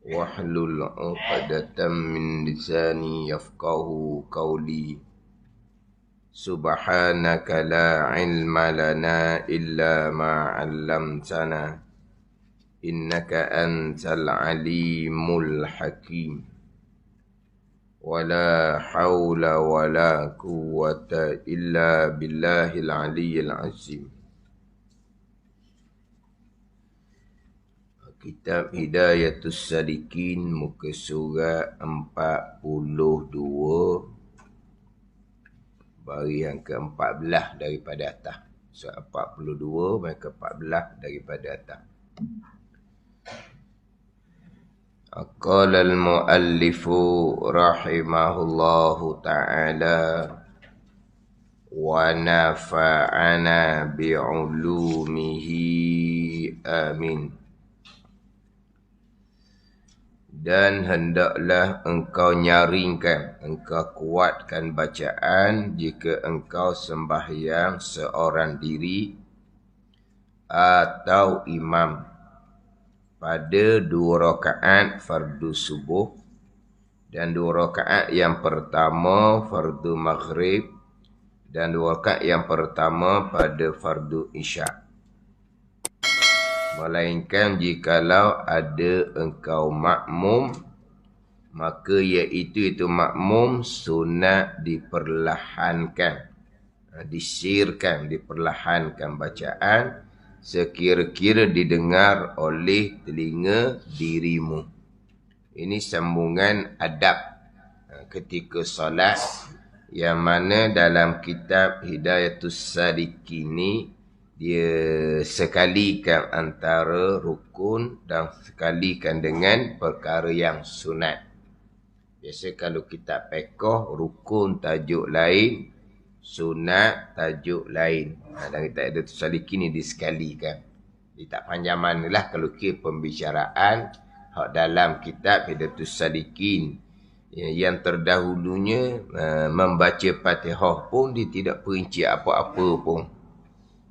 wahlul 'uqdatam min lisani yafqahu qawli. Subhanaka la ilma lana illa ma 'allamtana innaka antal alimul hakim. Wala haula wala quwwata illa billahil aliyyil azim. Kitab Hidayatus Salikin, muka surat 42, baris yang ke-14 daripada atas. Surat 42 baris ke-14 daripada atas. Qala al-muallifu rahimahullahu ta'ala wa nafa'ana bi'ulumihi amin. Dan hendaklah engkau nyaringkan, engkau kuatkan bacaan jika engkau sembahyang seorang diri atau imam pada 2 rakaat fardu subuh dan 2 rakaat yang pertama fardu maghrib dan 2 rakaat yang pertama pada fardu isyak. Melainkan jikalau ada engkau makmum, maka iaitu makmum sunat diperlahankan, disirkan, diperlahankan bacaan sekira-kira didengar oleh telinga dirimu. Ini sambungan adab ketika solat, yang mana dalam kitab Hidayatus Salikin ini dia sekalikan antara rukun dan sekalikan dengan perkara yang sunat. Biasa kalau kitab fiqh, rukun tajuk lain, sunat tajuk lain. Dan kita ada Salikin ni disekalikan. Dia tak panjang manalah kalau kira pembicaraan dalam kitab Hidayatus Salikin. Yang terdahulunya membaca Fatihah pun dia tidak perinci apa-apa pun.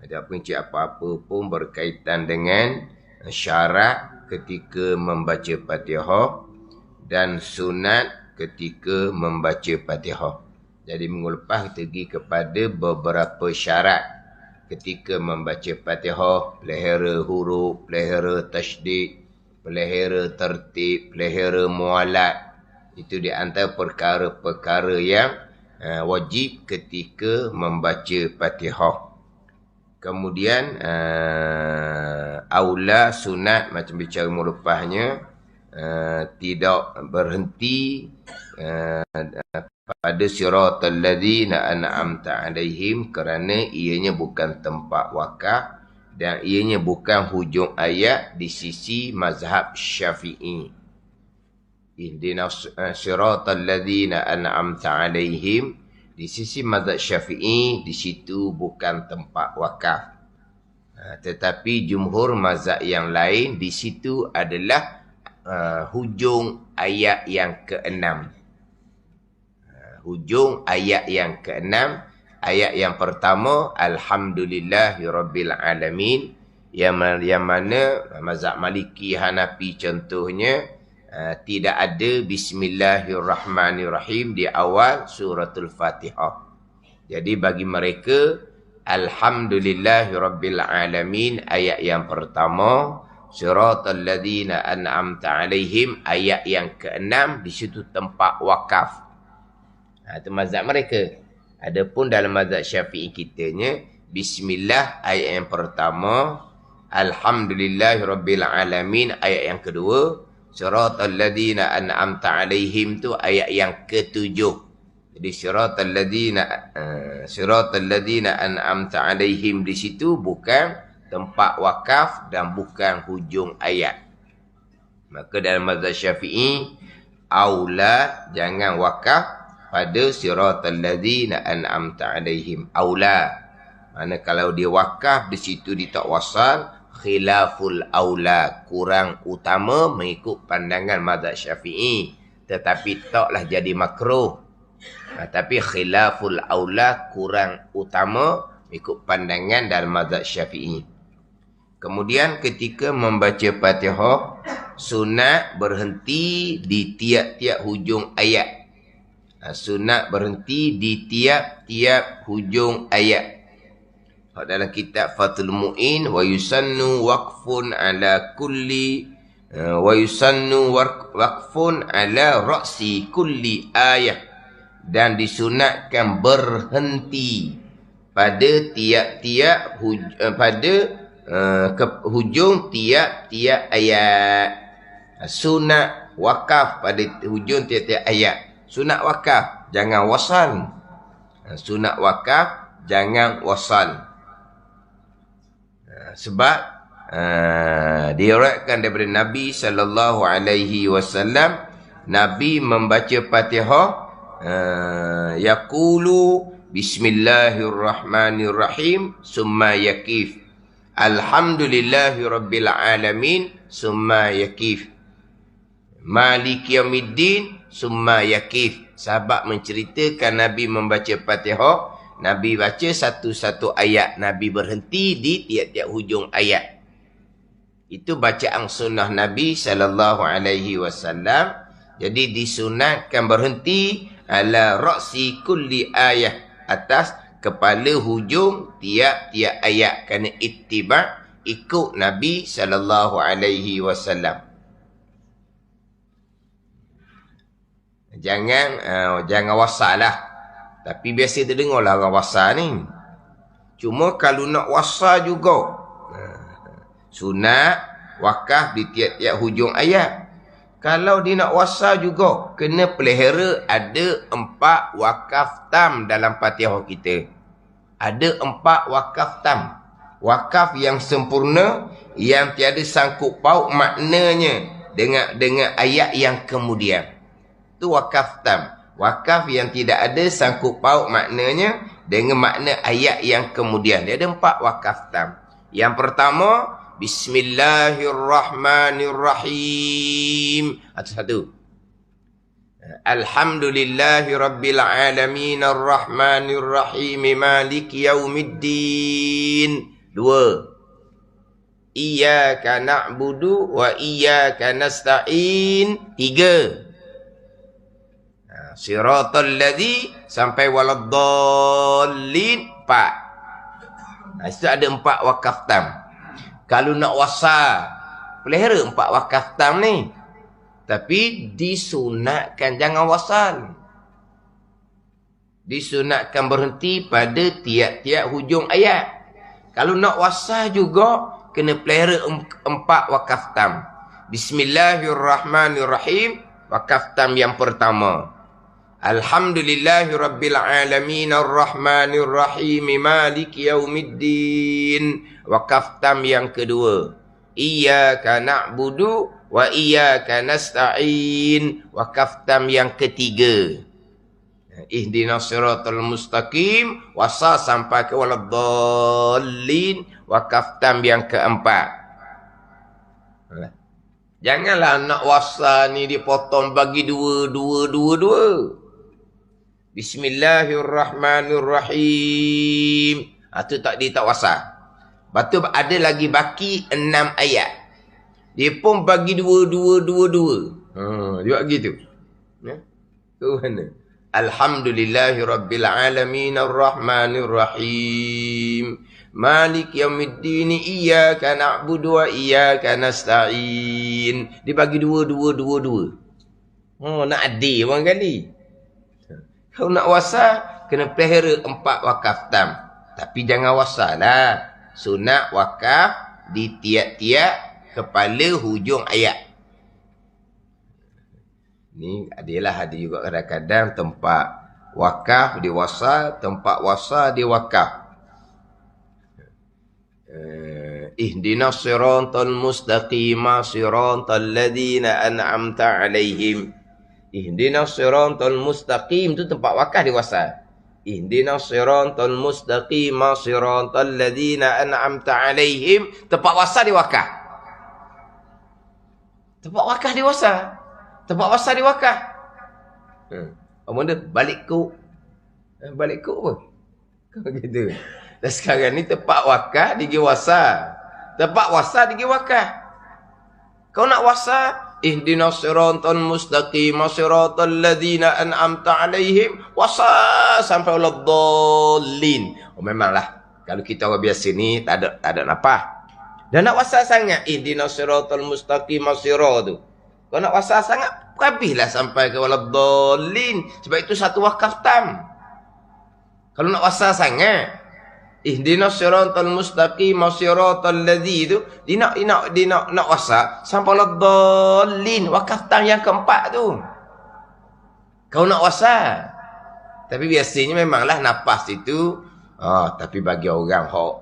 Tidak perinci apa-apa pun berkaitan dengan syarat ketika membaca Fatihah dan sunat ketika membaca Fatihah. Jadi minggu lepas kita pergi kepada beberapa syarat ketika membaca Fatihah: pelihara huruf, pelihara tasydid, pelihara tertib, pelihara mualat. Itu di antara perkara-perkara yang wajib ketika membaca Fatihah. Kemudian aula sunat macam bicara melepasnya, tidak berhenti pada siratal ladzina an'amta alaihim, kerana ianya bukan tempat wakaf dan ianya bukan hujung ayat di sisi mazhab Syafi'i. Ihdinas siratal ladzina an'amta alaihim, di sisi mazhab Syafi'i, di situ bukan tempat wakaf. Tetapi jumhur mazhab yang lain, di situ adalah hujung ayat yang ke-6. Hujung ayat yang ke-6, ayat yang pertama, Alhamdulillahirabbil alamin, yang mana mazhab Maliki, Hanafi contohnya, tidak ada Bismillahirrahmanirrahim di awal suratul Fatihah. Jadi bagi mereka, Alhamdulillahirabbil alamin ayat yang pertama, siratal ladzina an'amta alaihim ayat yang ke-6, di situ tempat wakaf. Itu mazhab mereka. Adapun dalam mazhab Syafi'i kitanya, Bismillah ayat yang pertama, Alhamdulillahirabbil alamin ayat yang kedua, siratal ladzina an'amta alaihim tu ayat yang ke-7. Jadi siratal ladzina an'amta alaihim di situ bukan tempat wakaf dan bukan hujung ayat. Maka dalam mazhab Syafi'i, aula jangan wakaf pada siratal ladzina an'amta alaihim. Aula. Mana kalau dia wakaf di situ dia tak wasal, khilaful aula, kurang utama mengikut pandangan mazhab Syafi'i, tetapi taklah jadi makruh. Tapi khilaful aula, kurang utama mengikut pandangan dalam mazhab Syafi'i. Kemudian ketika membaca Fatihah, sunat berhenti di tiap-tiap hujung ayat. Sunat berhenti di tiap-tiap hujung ayat. Dalam kitab Fathul Mu'in, wa yusannu waqfun ala kulli wa yusannu waqfun ala ra'si kulli ayat, dan disunatkan berhenti pada tiap-tiap hujung tiap-tiap ayat. Sunat wakaf pada hujung tiap-tiap ayat. Sunat wakaf, jangan wasal. Sunat wakaf, jangan wasal. Sebab diriwayatkan daripada Nabi sallallahu alaihi wasallam, Nabi membaca Fatihah yaqulu bismillahirrahmanirrahim summa yakif, alhamdulillahi rabbil alamin summa yakif, maliki yaumiddin summa yakif. Sahabat menceritakan Nabi membaca Fatihah, Nabi baca satu-satu ayat, Nabi berhenti di tiap-tiap hujung ayat. Itu bacaan sunnah Nabi sallallahu alaihi wasallam. Jadi disunatkan berhenti ala ra'si kulli ayat, atas kepala hujung tiap-tiap ayat, kerana ittiba', ikut Nabi sallallahu alaihi wasallam. Jangan wasal lah. Tapi biasa terdengarlah orang wasal ni. Cuma kalau nak wasal juga, sunat wakaf di tiap-tiap hujung ayat. Kalau dia nak wasal juga, kena pelihara ada 4 wakaf tam dalam Fatihah kita. Ada 4 wakaf tam. Wakaf yang sempurna, yang tiada sangkut paut maknanya dengan ayat yang kemudian. Itu wakaf tam. Wakaf yang tidak ada sangkut paut maknanya dengan makna ayat yang kemudian. Dia ada 4 wakaf tam. Yang pertama, bismillahirrahmanirrahim. Satu. Alhamdulillahi rabbil alamin arrahmanirrahim maliki yaumiddin. 2. Iyyaka na'budu wa iyyaka nasta'in. 3. Siratal ladzi sampai waladdallin. 4. Itu ada 4 wakaf tam. Kalau nak wasal, pelihara 4 wakaf tam ni. Tapi disunatkan jangan wasal. Disunatkan berhenti pada tiap-tiap hujung ayat. Kalau nak wasal juga, kena pelihara 4 wakaf tam. Bismillahirrahmanirrahim, wakaf tam yang pertama. Alhamdulillahi rabbil alamin arrahmanirrahim maliki yaumiddin. Wakaf tam yang kedua. Iyyaka na'budu wa iyyaka nasta'in. Wakaf tam yang ketiga. Ihdinas siratal mustaqim, wasal sampai ke waladdallin. Wakaf tam yang keempat. Janganlah nak wasal ni dipotong bagi dua. Bismillahirrahmanirrahim. Itu tak wasal. Lepas tu ada lagi baki 6 ayat. Dia pun bagi dua. Dia buat gitu. Ya? Tu mana? Alhamdulillahi rabbil alamin arrahmanirrahim maliki yaumiddin iyyaka na'budu wa iyyaka nasta'in. Dia bagi dua. Nak adil orang kali. Kalau nak wasal, kena pelihara 4 wakaf tam. Tapi jangan wasal lah. Sunat wakaf di tiap-tiap kepala hujung ayat. Ni ada juga kadang-kadang tempat wakaf di wasal, tempat wasal di wakaf. Ihdinas siratal mustaqim siratal ladzina an'amta 'alaihim. Ihdinas siratal mustaqim tu tempat wakaf di wasal. Ihdinas siratal mustaqim siratal ladzina an'amta 'alaihim, tempat wasal di wakaf. Tempat wakaf di wasal. Tempat wasal di wakaf. Apa benda? Balik kuk apa? Kau gitu. Dan sekarang ni tempat wakaf digi wasal. Tempat wasal digi wakaf. Kau nak wasa, ihdinas siratal mustaqim, siratal ladzina an'amta alaihim, wasa sampai waladdallin. Oh memanglah, kalau kita orang biasa ni tak ada napah. Dan nak wasa sangat, ihdinas siratal mustaqim, tu. Kau nak wasa sangat, habislah sampai ke waladdallin. Sebab itu satu wakaf tam. Kalau nak wasa sangat, ihdinas siratal mustaqim siratal ladzi tu, dia nak wasa sampai waladdallin, wakaf tam yang keempat tu. Kau nak wasa. Tapi biasanya memanglah napas itu, tapi bagi orang hok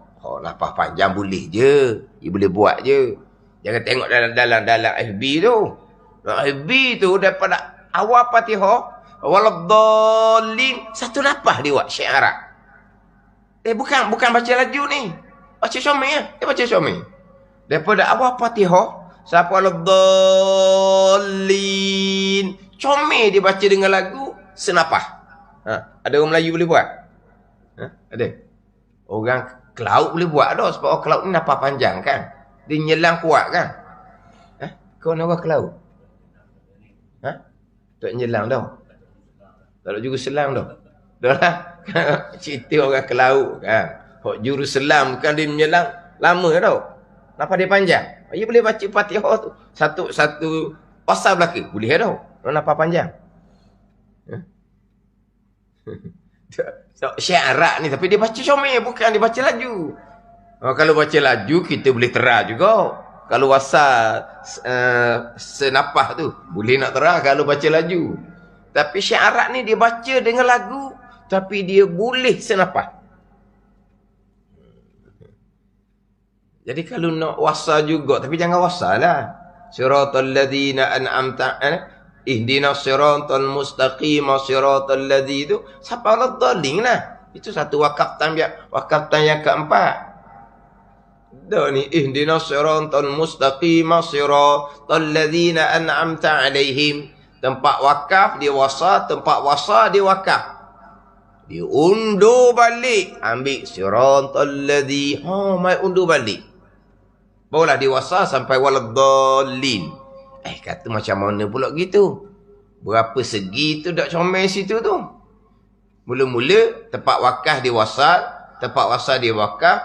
napas panjang boleh je. Dia boleh buat je. Jangan tengok dalam FB tu. Dalam FB tu daripada awal Fatihah waladdallin, satu napas dia buat syiar Arab. Bukan baca laju ni. Baca syamil ya. Dia baca syamil. Daripada awal Fatihah sampai waladdallin, syamil dia baca dengan lagu senapah. Ada orang Melayu boleh buat? Ada. Orang Kelaut boleh buat dah. Sebab orang Kelaut ni napas panjang kan. Dia nyelang kuat kan. Kau nak orang Kelaut? Tak nyelang dah. Tak ada Jerusalem dah. Dah lah. Cerita orang Kelaut kan. Hak Jerusalem bukan dia menyelang lama dah. Kenapa dia panjang? Dia boleh baca Fatihah tu. Satu pasal belaka. Boleh dah. Kenapa panjang? Syiar Arab ni. Tapi dia baca syamil. Bukan dia baca laju. Kalau baca laju kita boleh terah juga. Kalau wasal senapah tu boleh nak terah kalau baca laju. Tapi syiar Arab ni dia baca dengan lagu tapi dia boleh senapah. Jadi kalau nak wasal juga, tapi jangan wasal lah. Siratal ladzina an'amta ihdinas siratal mustaqim siratal ladzi tu sampai waladdallin lah. Itu satu wakaf tam yang keempat. Dah ni ihdinas siratal mustaqim siratal ladzina an'amta alaihim. Tempat wakaf dia wasa, tempat wasa dia wakaf. Dia undur balik, ambil siratal ladzi, mai undur balik. Barulah dia wasa sampai waladdallin. Kata macam mana pula gitu? Berapa segi tu dak comel situ tu? Mula-mula tempat wakaf dia wasal, tempat wasa dia wakaf.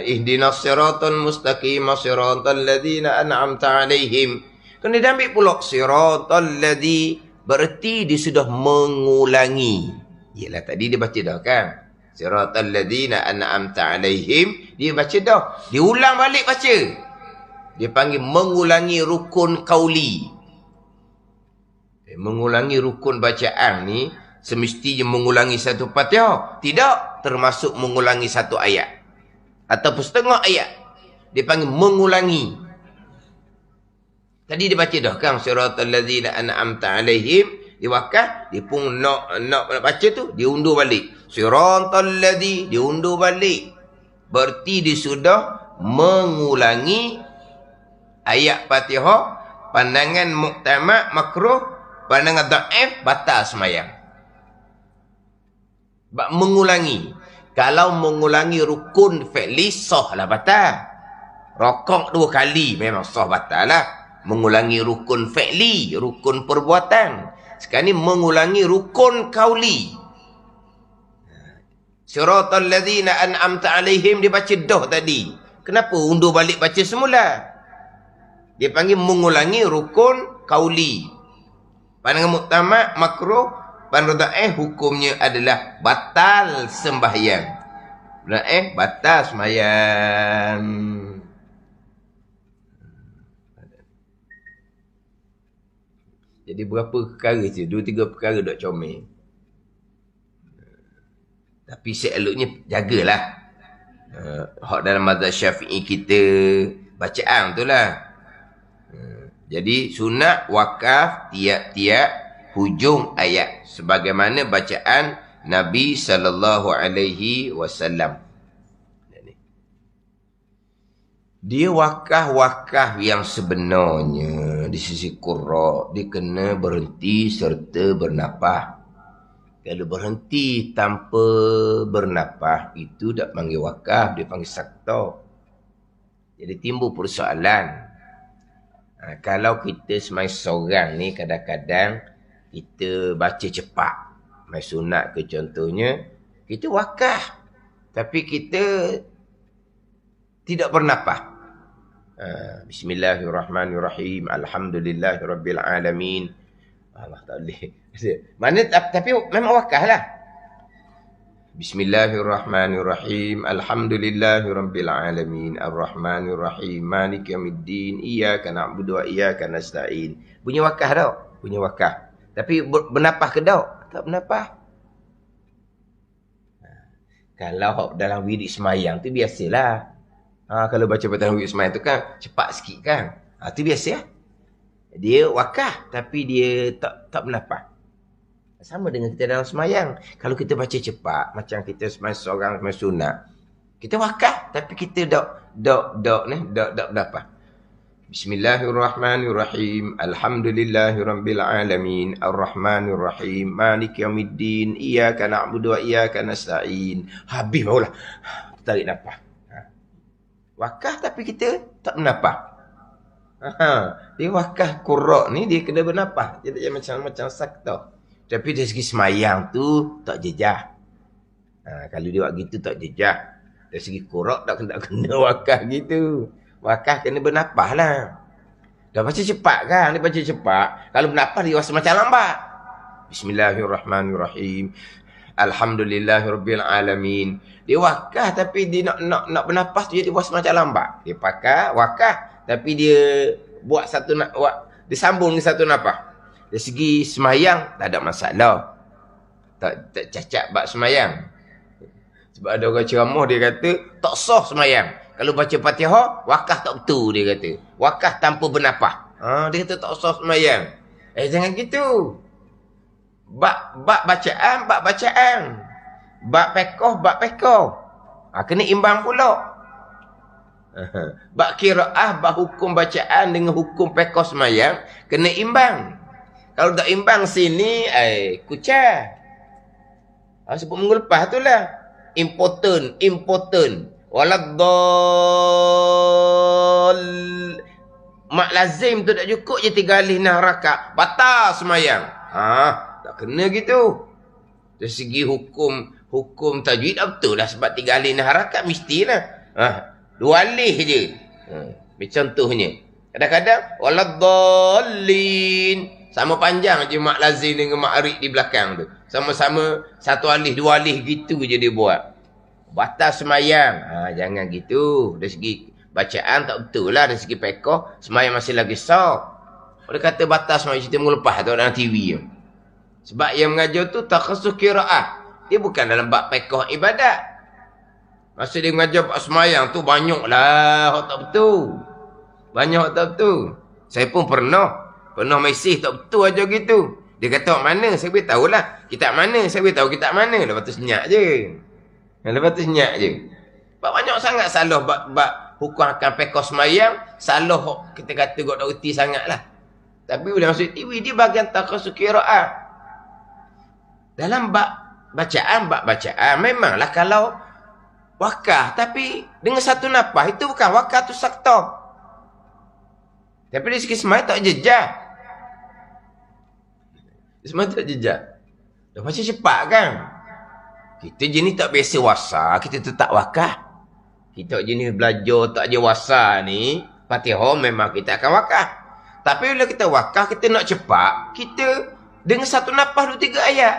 Ihdinas siratal mustaqim siratal ladzina an'amta alaihim. Kena dia ambil pula siratal ladzi, berarti dia sudah mengulangi. Yalah tadi dia baca dah kan. Siratal ladzina an'amta alaihim, dia baca dah. Dia ulang balik baca. Dia panggil mengulangi rukun qauli. Mengulangi rukun bacaan ni semestinya mengulangi satu Fatihah. Tidak termasuk mengulangi satu ayat ataupun setengah ayat. Dia panggil mengulangi. Tadi dia baca dah kan siratal ladzina an'amta alaihim, dia wakaf, dia pun nak baca tu, dia undur balik. Siratal ladzi, dia undur balik. Berarti dia sudah mengulangi ayat Fatihah. Pandangan muktamad makruh, pandangan dhaif batal sembahyang. Mengulangi. Kalau mengulangi rukun fi'li sahlah batal. Rokok 2 kali memang sah batal lah. Mengulangi rukun fi'li, rukun perbuatan. Sekarang ni mengulangi rukun qauli. Siratal ladzina an'amta alaihim dia baca dah tadi. Kenapa undur balik baca semula? Dia panggil mengulangi rukun qauli. Pandangan muktamad makruh, pandangan dhaif hukumnya adalah batal sembahyang. Dhaif batal sembahyang. Jadi berapa perkara je? 2-3 perkara dok comel. Tapi seeloknya jagalah. Hak dalam mazhab Syafi'i kita bacaan tu lah. Jadi sunat wakaf tiap-tiap hujung ayat sebagaimana bacaan Nabi sallallahu alaihi wasallam. Dia wakaf-wakaf yang sebenarnya di sisi qurra, dia kena berhenti serta bernafas. Kalau berhenti tanpa bernafas, itu tak panggil wakaf, dia panggil sakta. Jadi timbul persoalan. Kalau kita semai seorang ni kadang-kadang kita baca cepat. Mai sunat ke contohnya, kita wakaf. Tapi kita tidak bernafas. Bismillahirrahmanirrahim. Alhamdulillahirabbil alamin. Allah tak boleh. Mana tapi memang wakaf lah. Bismillahirrahmanirrahim. Alhamdulillahirabbil alamin. Arrahmanirrahim. Maliki yaumiddin. Iyyaka na'budu wa iyyaka nasta'in. Bunyi wakaf tau. Bunyi wakaf. Tapi bernafas ke tak? Tak bernafas. Kalau dalam wirid semayang tu biasalah. Kalau baca dalam wirid semayang tu kan cepat sikit kan. Tu biasa lah. Dia wakaf tapi dia tak bernafas. Sama dengan kita dalam semayang. Kalau kita baca cepat, macam kita semayang seorang semayang sunat, kita wakaf tapi kita dok bernafas. Bismillahirrahmanirrahim. Alhamdulillahirabbil alamin. Arrahmanirrahim. Maliki yaumiddin. Iyyaka na'budu wa iyyaka nasta'in. Habis barulah tarik nafas. Wakaf tapi kita tak bernafas. Dia wakaf qurra ni dia kena bernafas. Dia tak macam sakta. Tapi dari segi semayang tu tak jejah. Kalau dia buat gitu tak jejah. Dari segi qurra tak kena wakaf gitu. Wakaf kena bernafas lah. Dah baca cepat kan? Dia baca cepat. Kalau bernafas dia rasa macam lambat. Bismillahirrahmanirrahim. Alhamdulillahirabbil alamin. Dia wakaf tapi dia nak bernafas tu dia rasa macam lambat. Dia pakai wakaf tapi dia buat dia sambung ni satu nafas. Dari segi semayang tak ada masalah. Tak cacat bab semayang. Sebab ada orang ceramah dia kata tak sah semayang. Kalau baca Fatihah, wakaf tak betul dia kata. Wakaf tanpa bernafas. Dia kata tak sah semayang. Jangan gitu. Bab bacaan. Bab pekoh. Kena imbang pula. Bab qiraah, bab hukum bacaan dengan hukum pekoh semayang, kena imbang. Kalau tak imbang sini, kucar. Sebut minggu lepas tu lah. Important. Waladdall. Mak lazim tu tak cukup je 3 alif nah rakaat. Batal semayang. Tak kena gitu. Dari segi hukum tajwid tak betul lah. Sebab 3 alif nah rakaat mestilah. 2 alif je. Macam contohnya. Kadang-kadang waladdallin. Sama panjang je mak lazim dengan mak arik di belakang tu. Sama-sama 1 alif, 2 alif gitu je dia buat. Batal semayang. Jangan gitu. Dari segi bacaan tak betul lah. Dari segi pekoh, semayang masih lagi sah. Dia kata batal semayang cerita minggu lepas tu dalam TV. Sebab yang mengajar tu takhasus qiraah. Dia bukan dalam bab pekoh ibadat. Masa dia mengajar bab semayang tu banyak lah tak betul. Banyak tak betul. Saya pun pernah mesej tak betul aja gitu. Dia kata mana? Saya beritahu lah. Kitab mana? Saya beritahu kitab mana. Lepas tu senyap je. Sebab banyak sangat salah bab hukum akan pekoh semayang. Salah kita kata tak reti sangat lah. Tapi bila masuk TV dia bahagian takhasus qiraah. Dalam bab bacaan memanglah kalau wakaf tapi dengan satu nafas itu bukan wakaf tu sakta. Tapi dari segi semayang tak jejak. Semayang tak jejak. Dah macam cepat kan. Kita jenis tak biasa wasa, kita tetap wakaf. Kita jenis belajar tak je wasa ni, Fatihah memang kita akan wakaf. Tapi bila kita wakaf, kita nak cepat, kita dengan satu nafas 2-3 ayat.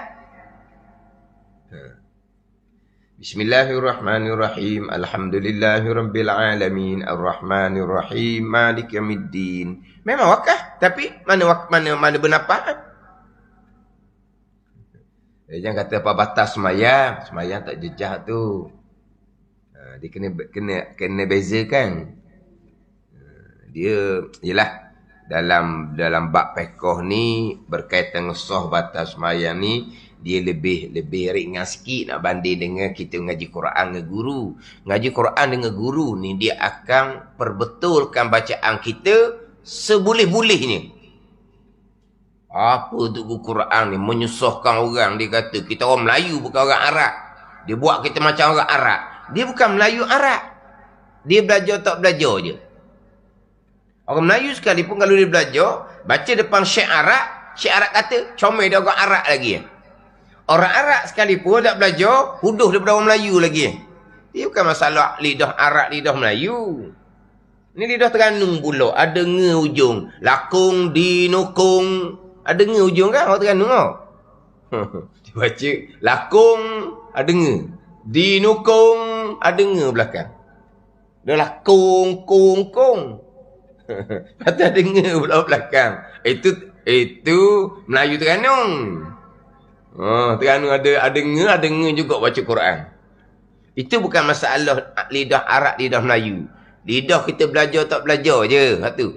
Bismillahirrahmanirrahim. Alhamdulillahirabbil alamin. Arrahmanirrahim. Maliki yaumiddin. Memang wakaf, tapi mana bernafas? Jangan kata apa batas semayang. Semayang tak jejak tu. Dia kena bezakan. Dia ialah dalam bab pekoh ni berkaitan dengan sah batas semayang ni, dia lebih ringan sikit nak banding dengan kita ngaji Quran dengan guru. Ngaji Quran dengan guru ni dia akan perbetulkan bacaan kita seboleh-bolehnya. Apa tu Quran ni menyusahkan orang. Dia kata kita orang Melayu bukan orang Arab. Dia buat kita macam orang Arab. Dia bukan Melayu Arab. Dia belajar tak belajar je. Orang Melayu sekalipun kalau dia belajar, baca depan Syekh Arab kata, comel dia orang Arab lagi. Orang Arab sekalipun tak belajar, huduh daripada orang Melayu lagi. Dia bukan masalah lidah Arab, lidah Melayu. Ni lidah Terengganu pula. Ada nge ujung. Lakung, dinukung. Ada nge ujung kan orang Terengganu tau? Dia baca, lakung, ada nge. Dinukung, ada nge belakang. Dia lakung, kung. Lepas tu ada nge pula belakang. Itu Melayu Terengganu. Terengganu ada nge juga baca Quran. Itu bukan masalah lidah Arab, lidah Melayu. Lidah kita belajar tak belajar je. Satu.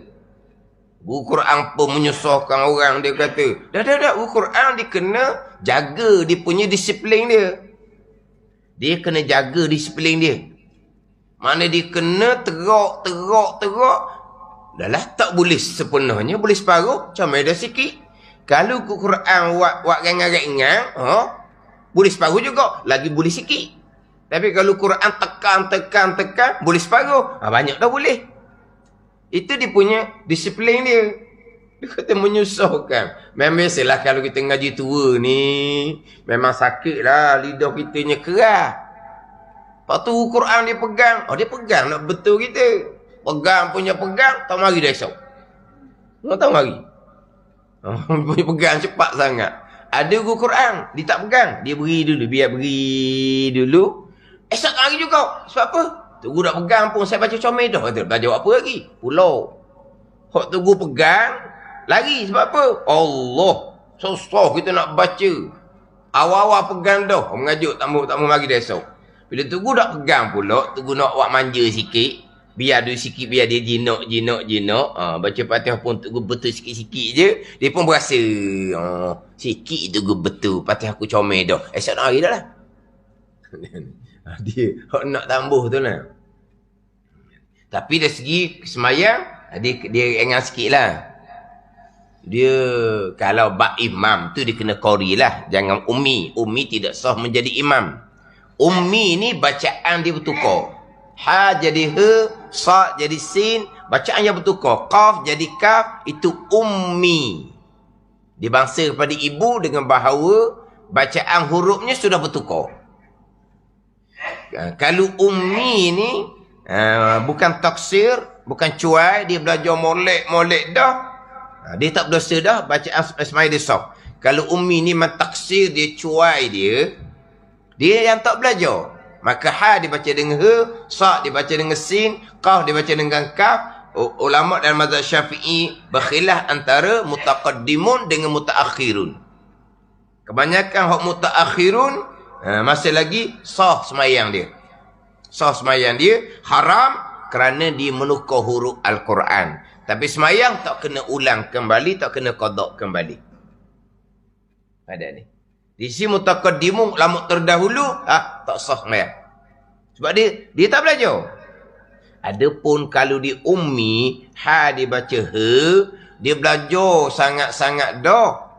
Guru Quran pun menyusahkan orang, dia kata. Dah. Guru Quran dia kena jaga dia punya disiplin dia. Dia kena jaga disiplin dia. Mana dia kena teruk. Dah lah tak boleh sepenuhnya. Boleh separuh. Macam dah sikit. Kalau guru Quran buat ringan-ringan. Boleh separuh juga. Lagi boleh sikit. Tapi kalau Quran tekan, boleh separuh. Banyak dah boleh. Itu dia punya disiplin dia. Dia kata menyusahkan. Memang biasalah kalau kita ngaji tua ni. Memang sakit lah. Lidah kita ni keras. Lepas tu Quran dia pegang. Dia pegang nak betul kita. Pegang. Tak mari dah esok. Tak mari. Punya pegang cepat sangat. Ada guru Quran. Dia tak pegang. Dia beri dulu. Biar beri dulu. Esok tak mari juga. Sebab apa? Tunggu nak pegang pun saya baca comel dah. Kata, belajar apa lagi? Pulau. Hak tunggu pegang, lari. Sebab apa? Allah. Susah kita nak baca. Awal-awal pegang dah. Mengajuk tak mau mari dah esok. Bila tunggu nak pegang pula, tunggu nak buat manja sikit. Biar dia sikit, biar dia jinak. Baca Fatihah pun tunggu betul sikit-sikit je. Dia pun berasa. Sikit tunggu betul. Fatihah aku comel dah. Esok nak hari dah lah. Dia nak tambah tu lah. Tapi dari segi semayang, dia ingat sikit lah. Dia kalau bak imam tu dia kena qori lah. Jangan ummi. Ummi tidak sah menjadi imam. Ummi ni bacaan dia bertukar. Ha jadi he, sa jadi sin. Bacaan yang bertukar. Qaf jadi kaf. Itu ummi. Dibangsa kepada ibu dengan bahawa bacaan hurufnya sudah bertukar. Kalau ummi ni bukan taksir, bukan cuai, dia belajar molek dah. Dia tak berdosa dah, bacaan semaya dia sah. Kalau ummi ni mentaksir, dia cuai dia yang tak belajar. Maka ha dibaca dengan he, sa dibaca dengan sin, qaf dibaca dengan kaf. Ulama dalam mazhab Syafi'i berkhilaf antara mutaqaddimun dengan mutaakhirun. Kebanyakan hak mutaakhirun masih lagi sah semayang dia. Sah semayang dia haram kerana dia menukar huruf Al-Quran. Tapi semayang tak kena ulang kembali, tak kena qada kembali. Ada ni. Di sisi mutaqaddimun ulama terdahulu tak sah semayang. Sebab dia tak belajar. Adapun kalau dia ummi, ha dia baca he, dia belajar sangat-sangat dah.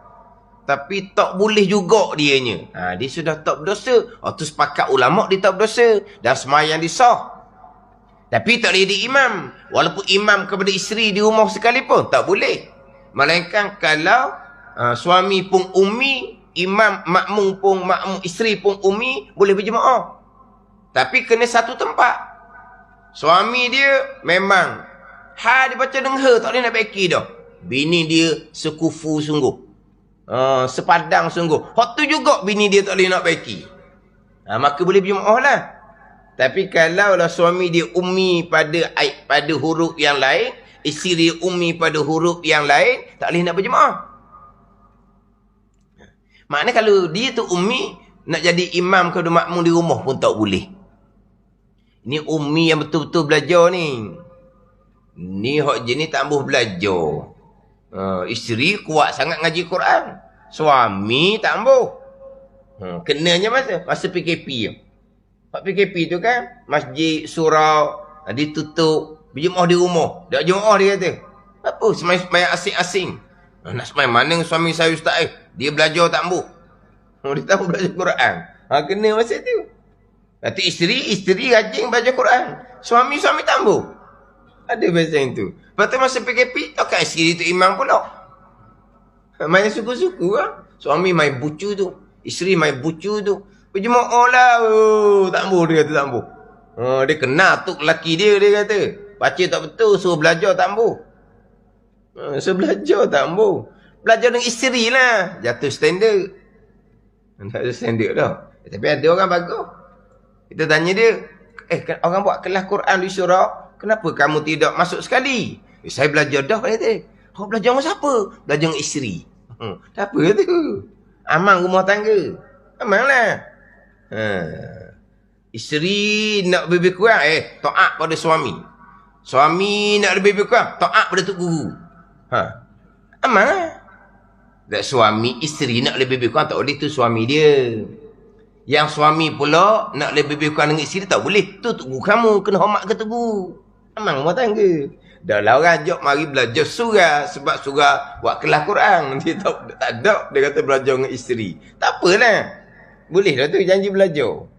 Tapi tak boleh juga dianya. Dia sudah tak berdosa. Tu sepakat ulama' dia tak berdosa. Dan semayang dia sah. Tapi tak boleh jadi imam. Walaupun imam kepada isteri di rumah sekalipun. Tak boleh. Melainkan kalau suami pun ummi, imam makmum pun makmum, isteri pun ummi, boleh berjemaah. Tapi kena satu tempat. Suami dia memang ha dia baca dengan he, tak boleh nak beki dah. Bini dia sekufu sungguh. Sepadang sungguh. Hak tu juga bini dia tak boleh nak baiki. Maka boleh berjemaah lah. Tapi kalau lah suami dia ummi pada huruf yang lain, isteri dia ummi pada huruf yang lain, tak boleh nak berjemaah. Maknanya kalau dia tu ummi, nak jadi imam kepada makmum di rumah pun tak boleh. Ini ummi yang betul-betul belajar ni. Ni hak jenis tak ambuh belajar. Isteri kuat sangat ngaji Quran. Suami tak ambuh. Kenanya masa PKP je. Pak PKP tu kan, masjid, surau, ditutup, berjemaah di rumah. Tak jemaah dia kata. Apa? Semayang asing-asing. Nak semayang mana suami saya ustaz dia belajar tak ambuh. Dia tahu belajar Quran. Kena masa tu. Nanti isteri rajin belajar Quran. Suami tak ambuh. Ada bahasa yang tu. Lepas tu masa PKP, takkan isteri tu imam pula. Main suku-suku lah. Suami main bucu tu. Isteri main bucu tu. Berjemaah lah. Oh, tak ambuh dia kata tak ambuh. Dia kenal tu lelaki dia kata. Baca tak betul, suruh belajar tak ambuh. Suruh belajar tak ambuh. Belajar dengan isteri lah. Jatuh standard. Tak ada standard dah. Tapi ada orang bagus. Kita tanya dia. Orang buat kelas Quran di surau. Kenapa kamu tidak masuk sekali? Saya belajar dah kata dia. Kau belajar dengan siapa? Belajar dengan isteri. Tak apa tu. Aman rumah tangga. Aman lah. Isteri nak lebih kurang. Taat pada suami. Suami nak lebih kurang. Taat pada tok guru. Aman lah. Dan suami, isteri nak lebih kurang. Tak boleh tu suami dia. Yang suami pula nak lebih kurang dengan isteri tak boleh. Tu tok guru kamu. Kena hormat ke tok guru. Aman rumah tangga. Dah lah orang ajak mari belajar surah. Sebab surah buat kelas Quran. Dia tak ada. Dia kata belajar dengan isteri. Tak apalah. Boleh lah tu janji belajar.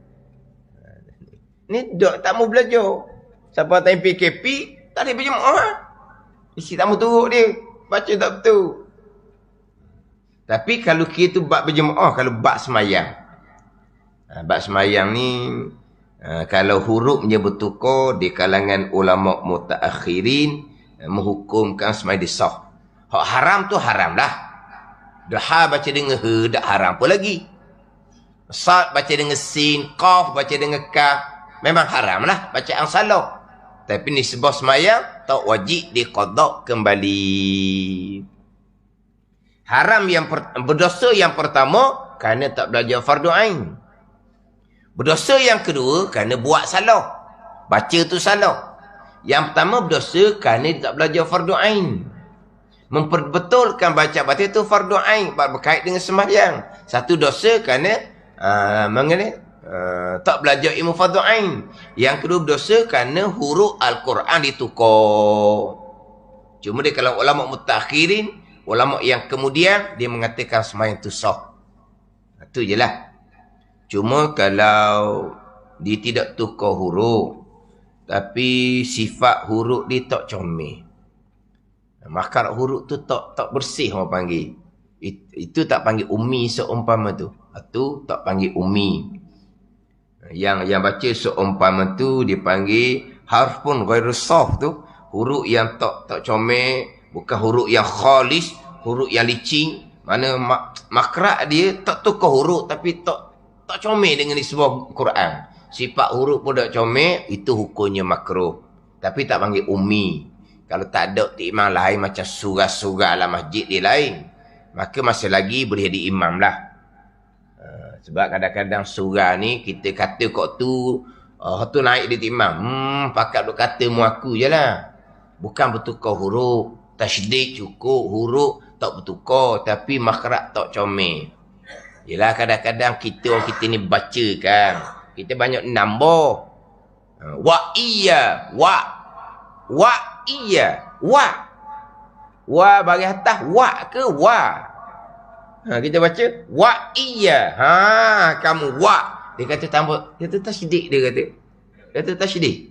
Ni tak mau belajar. Siapa time PKP, tak boleh berjemaah. Isi tak mau turut dia. Baca tak betul. Tapi kalau kita tu bab berjemaah, kalau bab semayang. Bab semayang ni, kalau hurufnya bertukar di kalangan ulama mutaakhirin menghukumkan semai disah. Hak haram tu haram lah. Dah baca dengan he dak haram pun lagi. Sad baca dengan sin, qaf baca dengan kaf, memang haram lah bacaan salah. Tapi nisbah semayang tak wajib diqada kembali. Haram yang berdosa yang pertama kerana tak belajar fardu ain. Berdosa yang kedua kerana buat salah. Baca tu salah. Yang pertama berdosa kerana dia tak belajar fardu ain. Memperbetulkan baca itu fardu ain berkait dengan sembahyang. Satu dosa kerana tak belajar ilmu fardu ain. Yang kedua berdosa kerana huruf Al-Quran ditukar. Cuma dia kalau ulama mutakhirin, ulama yang kemudian dia mengatakan sembahyang tu sah. Itu je lah. Cuma kalau dia tidak tukar huruf, tapi sifat huruf dia tak comel. Makar huruf tu tak bersih orang panggil. Itu tak panggil ummi seumpama tu. Itu tak panggil ummi. Yang baca seumpama tu dipanggil harfun ghairu saf tu. Huruf yang tak comel, bukan huruf yang khalis, huruf yang licin. Mana makrak dia tak tukar huruf tapi tak comel dengan sebuah Quran. Sifat huruf pun tak comel, itu hukumnya makruh. Tapi tak panggil ummi. Kalau tak ada imam lain macam surah-surah ala masjid dia lain, maka masih lagi boleh jadi imam lah. Sebab kadang-kadang surah ni kita kata kok tu tu naik dia imam. Pakat duk kata mu aku je lah. Bukan bertukar huruf. Tasydid cukup, huruf tak bertukar. Tapi makhraj tak comel. Yelah kadang-kadang kita ni baca kan. Kita banyak nambah. Wa iya. Wa iya. Wa bagi atas. Wa ke wa. Kita baca. Wa iya. Kamu wa. Dia kata tambah. Dia kata tasydid dia kata. Dia kata tasydid.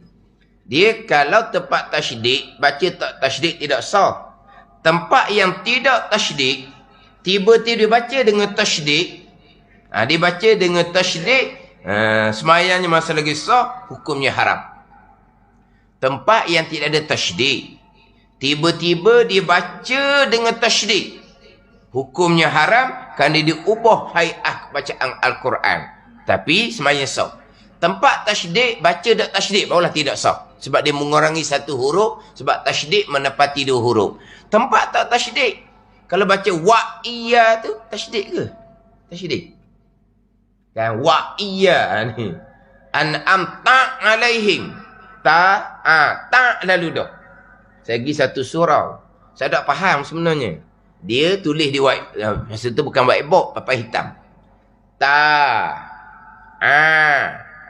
Dia kalau tempat tasydid. Baca tak tasydid tidak sah. Tempat yang tidak tasydid. Tiba-tiba dia baca dengan tasydid. Dia baca dengan tasydid, semayangnya masa lagi sah, hukumnya haram. Tempat yang tidak ada tasydid, tiba-tiba dia baca dengan tasydid, hukumnya haram kerana dia ubah hai'ah bacaan Al-Quran. Tapi semayang sah. Tempat tasydid, baca tak tasydid, barulah tidak sah. Sebab dia mengurangi satu huruf, sebab tasydid menepati dua huruf. Tempat tak tasydid, kalau baca wa iya tu, tasydid ke? Tasydid. Kan wa iya ni. An'amta alaihim. Ta lalu dah. Saya pergi satu surau. Saya tak faham sebenarnya. Dia tulis di white, masa tu bukan whiteboard, papan hitam.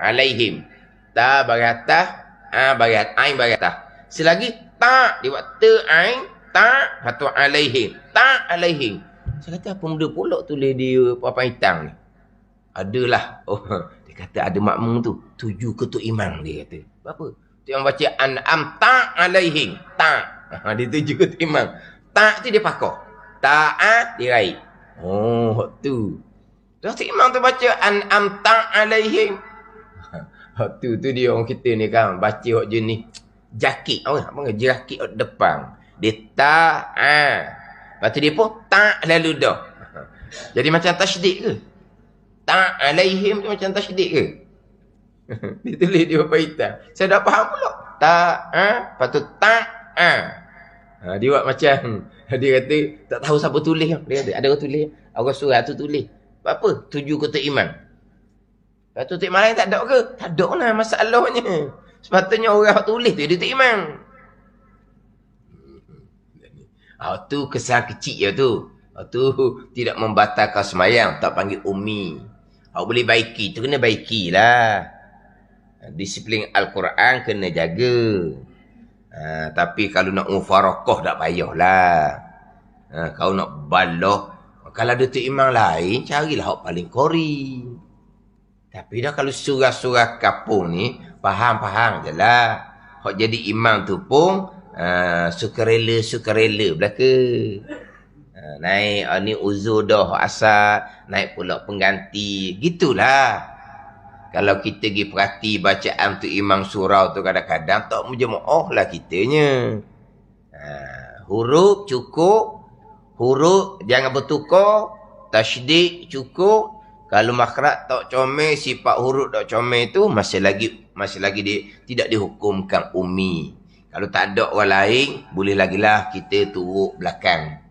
Alaihim. Ta bagi atas, bagi atas, ain bagi atas. Selagi ta dia buat ain, ta atau alaihim. Ta alaihim. Saya kata apa benda pula tulis di papan hitam ni? Adalah. Dia kata ada makmum tu. 7 ketua imam dia kata. Apa? Yang baca an'am ta'alaihim. Dituju ke imam. Tu dia pakoh. Ta'a diraih. Oh, tu. Terus imam tu baca an'am ta'alaihim. Tu dia orang kita ni kan. Baca hok jenis jakit. Apa panggil jakit hok depan. Dia ta'a. Lepas tu dia pun ta' lalu dah. Jadi macam tasydid ke? Ta'alaihim tu macam tasydid ke? Ditulis di bawah hitam. Saya dah faham pula. Ta'a. Lepas tu ta'a. Dia buat macam. Dia kata tak tahu siapa tulis. Dia kata ada orang tulis. Orang surat tu tulis. Apa? Tuju kota iman. Lepas tu tak malam tak ada ke? Tak ada lah masalahnya. Sepatutnya orang tulis tu dia tak iman. Tu kesal kecil je tu. Tu tidak membatalkan semayang. Tak panggil umi. Boleh baiki. Tu kena baikilah. Disiplin Al-Quran kena jaga. Tapi kalau nak mufarakah tak payahlah. Kalau nak balah. Kalau ada tu imam lain, carilah hak paling kori. Tapi dah kalau surah-surah kapung ni, faham-faham je lah. Hak jadi imam tu pun, sukarela belaka. Naik, ni uzur dah asal. Naik pula pengganti. Gitulah. Kalau kita pergi perhati bacaan tu imam surau tu kadang-kadang tak menjemaah lah kitanya. Huruf cukup. Huruf jangan bertukar. Tasydid cukup. Kalau makhraj tak comel, sifat huruf tak comel tu masih lagi dia tidak dihukumkan umi. Kalau tak ada orang lain, boleh lagi lah kita turut belakang.